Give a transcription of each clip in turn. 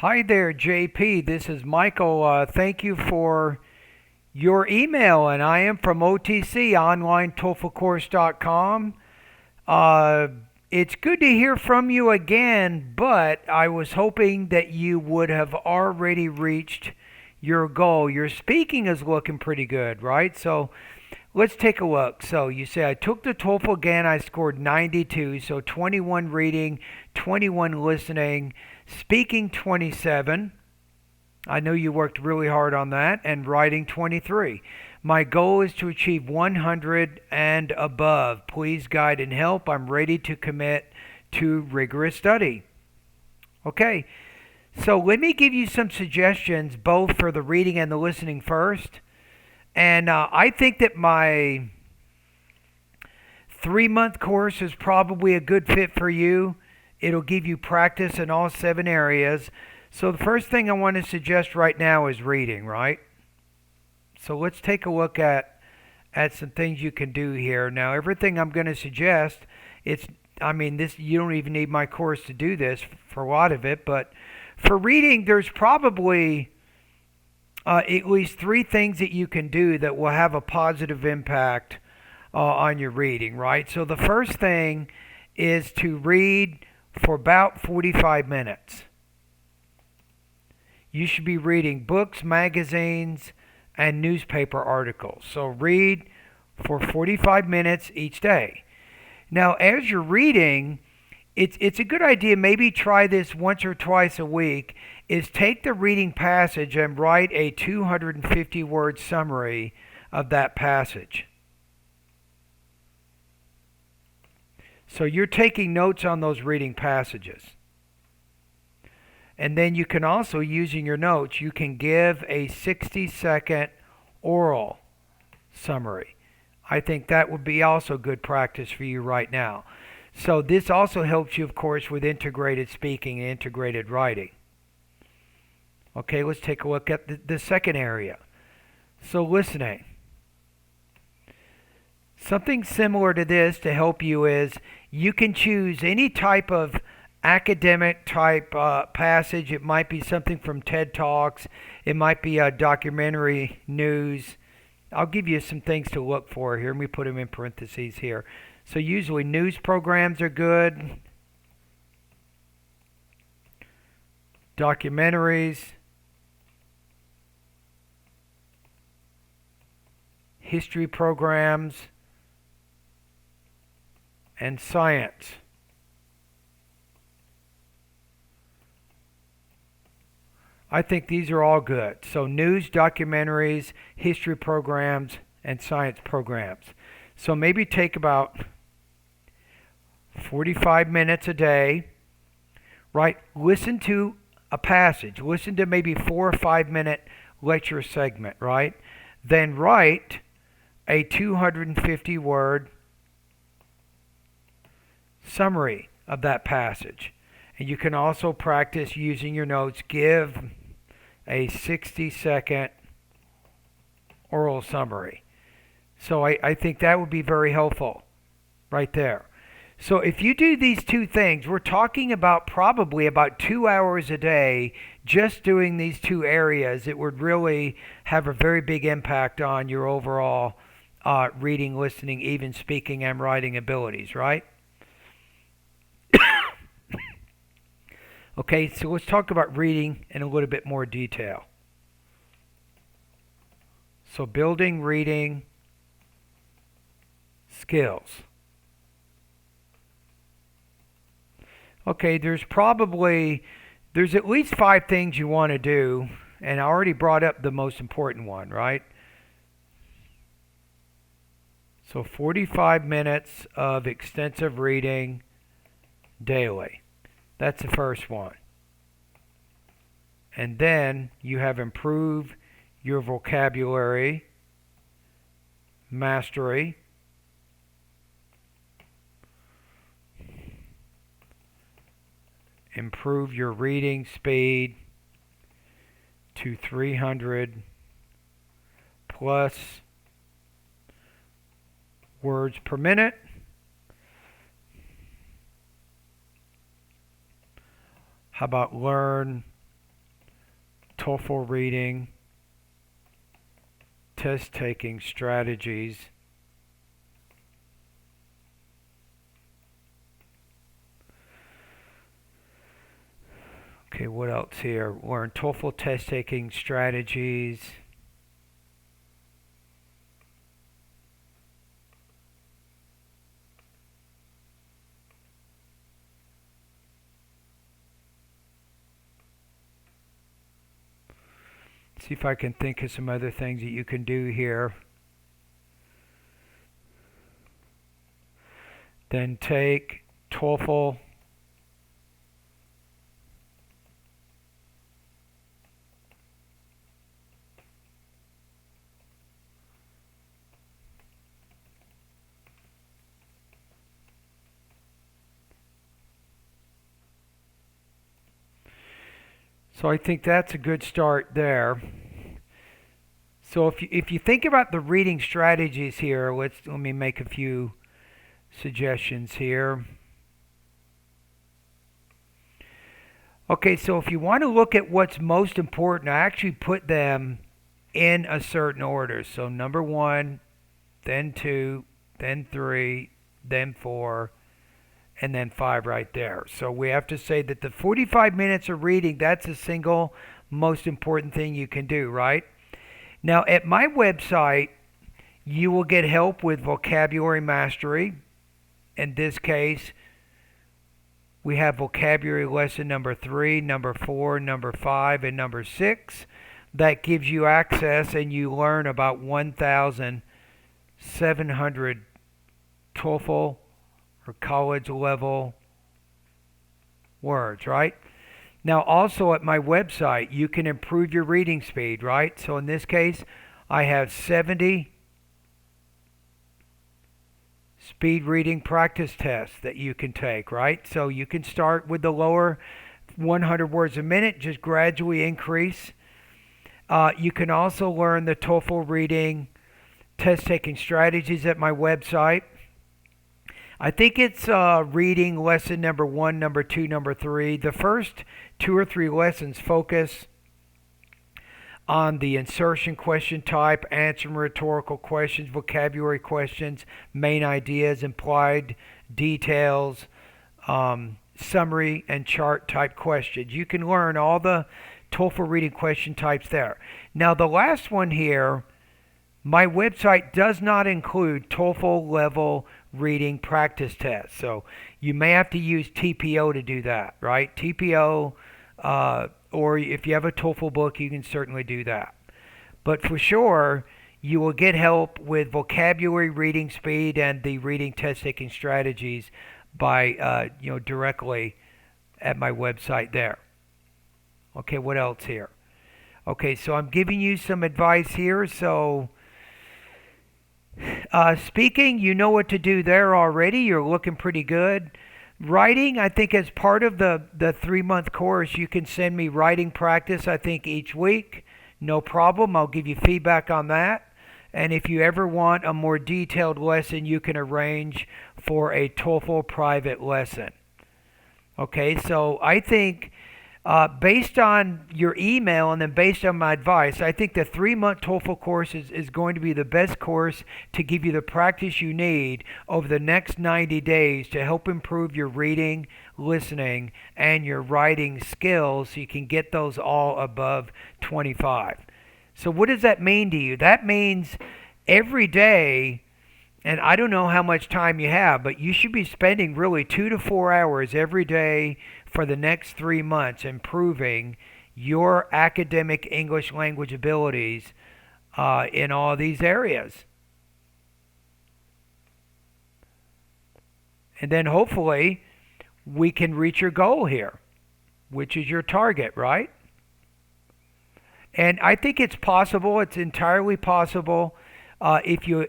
Hi there, JP. This is Michael. Thank you for your email, and I am from OTC, OnlineTOEFLCourse.com. Uh, it's good to hear from you again, but I was hoping that you would have already reached your goal. Your speaking is looking pretty good, right? So let's take a look. So you say I took the TOEFL again. I scored 92, so 21 reading, 21 listening, speaking 27. I know you worked really hard on that, and writing 23. My goal is to achieve 100 and above. Please guide and help. I'm ready to commit to rigorous study. Okay, so let me give you some suggestions both for the reading and the listening first. And I think that my 3 month course is probably a good fit for you. It'll give you practice in all 7 areas. So the first thing I want to suggest right now is reading, right? So let's take a look at some things you can do here. Now, everything I'm going to suggest, this you don't even need my course to do this for a lot of it, but for reading, there's probably at least 3 things that you can do that will have a positive impact on your reading, right? So the first thing is to read for about 45 minutes. You should be reading books, magazines, and newspaper articles. So read for 45 minutes each day. Now, as you're reading, it's a good idea, maybe try this once or twice a week, is take the reading passage and write a 250 word summary of that passage. So you're taking notes on those reading passages. And then you can also, using your notes, you can give a 60-second oral summary. I think that would be also good practice for you right now. So this also helps you, of course, with integrated speaking and integrated writing. Okay, let's take a look at the second area. So listening. Something similar to this to help you is you can choose any type of academic type passage. It might be something from TED Talks. It might be a documentary news. I'll give you some things to look for here. Let me put them in parentheses here. So usually news programs are good. Documentaries. History programs. And science. I think these are all good. So news, documentaries, history programs, and science programs. So maybe take about 45 minutes a day, right? Listen to a passage. Listen to maybe 4 or 5 minute lecture segment, right? Then write a 250 word summary of that passage. And you can also practice using your notes. Give a 60-second oral summary. So I think that would be very helpful right there. So if you do these 2 things, we're talking about probably about 2 hours a day just doing these 2 areas. It would really have a very big impact on your overall reading, listening, even speaking, and writing abilities, right? Okay, so let's talk about reading in a little bit more detail. So building reading skills. Okay, there's at least 5 things you want to do, and I already brought up the most important one, right? So 45 minutes of extensive reading daily. That's the first one. And then you have improved your vocabulary mastery. Improve your reading speed to 300 plus words per minute. How about learn TOEFL reading, test taking strategies. Okay, what else here? Learn TOEFL test taking strategies. See if I can think of some other things that you can do here. Then take TOEFL So I think that's a good start there. So if you think about the reading strategies here, let me make a few suggestions here. Okay, so if you want to look at what's most important, I actually put them in a certain order. So number 1, then 2, then 3, then 4, and then 5 right there. So we have to say that the 45 minutes of reading, that's the single most important thing you can do, right? Now, at my website, you will get help with vocabulary mastery. In this case, we have vocabulary lesson number 3, number 4, number 5, and number 6. That gives you access, and you learn about 1,700 TOEFL or college level words, right? Now, also at my website, you can improve your reading speed, right? So in this case, I have 70 speed reading practice tests that you can take, right? So you can start with the lower 100 words a minute, just gradually increase. You can also learn the TOEFL reading test taking strategies at my website. I think it's reading lesson number 1, number 2, number 3. The first 2 or 3 lessons focus on the insertion question type, answering rhetorical questions, vocabulary questions, main ideas, implied details, summary and chart type questions. You can learn all the TOEFL reading question types there. Now the last one here, my website does not include TOEFL-level reading practice tests. So you may have to use TPO to do that, right? TPO, or if you have a TOEFL book, you can certainly do that. But for sure, you will get help with vocabulary reading speed and the reading test taking strategies by directly at my website there. Okay, what else here? Okay, so I'm giving you some advice here. So speaking, you know what to do there already. You're looking pretty good. Writing, I think as part of the 3-month course, you can send me writing practice, I think, each week. No problem. I'll give you feedback on that. And if you ever want a more detailed lesson, you can arrange for a TOEFL private lesson. Okay, so I think based on your email and then based on my advice, I think the 3-month TOEFL course is going to be the best course to give you the practice you need over the next 90 days to help improve your reading, listening, and your writing skills so you can get those all above 25. So what does that mean to you? That means every day, and I don't know how much time you have, but you should be spending really 2 to 4 hours every day for the next 3 months improving your academic English language abilities in all these areas. And then hopefully we can reach your goal here, which is your target, right? And I think it's possible. It's entirely possible. If you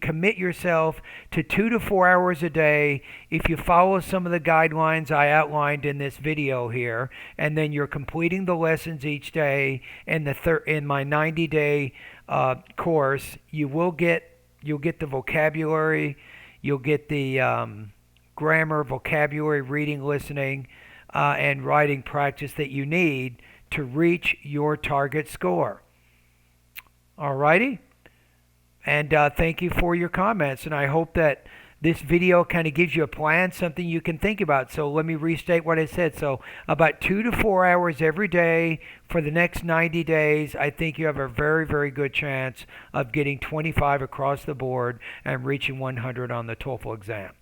commit yourself to 2 to 4 hours a day, if you follow some of the guidelines I outlined in this video here, and then you're completing the lessons each day in in my 90-day course, you'll get the vocabulary, you'll get the grammar, vocabulary, reading, listening, and writing practice that you need to reach your target score. Alrighty? And thank you for your comments. And I hope that this video kind of gives you a plan, something you can think about. So let me restate what I said. So about 2 to 4 hours every day for the next 90 days, I think you have a very, very good chance of getting 25 across the board and reaching 100 on the TOEFL exam.